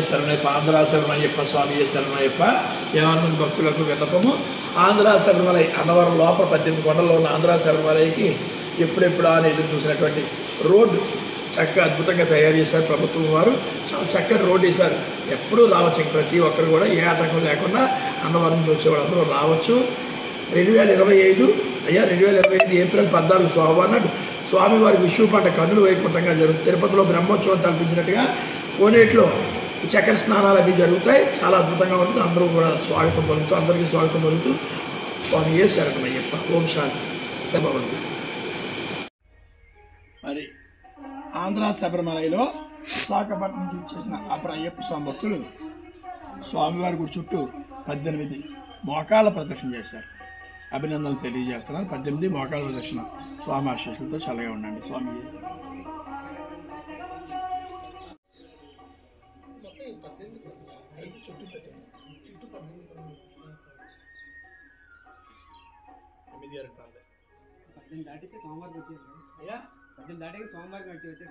శరణయ్యప్ప ఆంధ్ర శరణయ్యప్ప స్వామి శరణయ్యప్ప యావన్మంది భక్తులకు విన్నపము. ఆంధ్ర శబరిమలై అన్నవరం లోపల 18 కొండల్లో ఉన్న ఆంధ్ర శబరిమలైకి ఎప్పుడెప్పుడు అని ఎదురు చూసినటువంటి రోడ్డు చక్కగా అద్భుతంగా తయారు చేశారు ప్రభుత్వం వారు. చాలా చక్కటి రోడ్డు వేశారు. ఎప్పుడూ రావచ్చు, ప్రతి ఒక్కరు కూడా ఏ ఆటంకం లేకుండా అన్నవరం నుంచి వచ్చేవాళ్ళు అందరూ రావచ్చు. 2025 2025 ఏప్రిల్ 14 స్వామి అన్నట్టు స్వామివారికి విషువు పంట కన్నులు వైకుంఠంగా జరుగుతుంది. తిరుపతిలో బ్రహ్మోత్సవం తలపించినట్టుగా కోనేటిలో చక్కెర స్నానాలు అవి జరుగుతాయి. చాలా అద్భుతంగా ఉంటుంది. అందరూ కూడా స్వాగతం పలుకుతూ అందరికీ స్వాగతం పలుకుతూ స్వామియే శరణమయ్యప్ప. ఓం శాంతి సభవంతు. మరి ఆంధ్ర శబరిమలలో విశాఖపట్నం నుంచి చేసిన అప్పుడు అయ్యప్ప స్వామి భక్తులు స్వామివారి గుడి చుట్టూ 18 మోకాళ్ళ ప్రదక్షిణ చేశారు. అభినందనలు తెలియజేస్తున్నారు. 18 మోకాళ్ళ ప్రదక్షిణ. స్వామి ఆశీస్సులతో చల్లగా ఉండండి. స్వామి చేశారు. దాటేసి సోమవారం వచ్చేది. 18 దాటే సోమవారం వచ్చేసి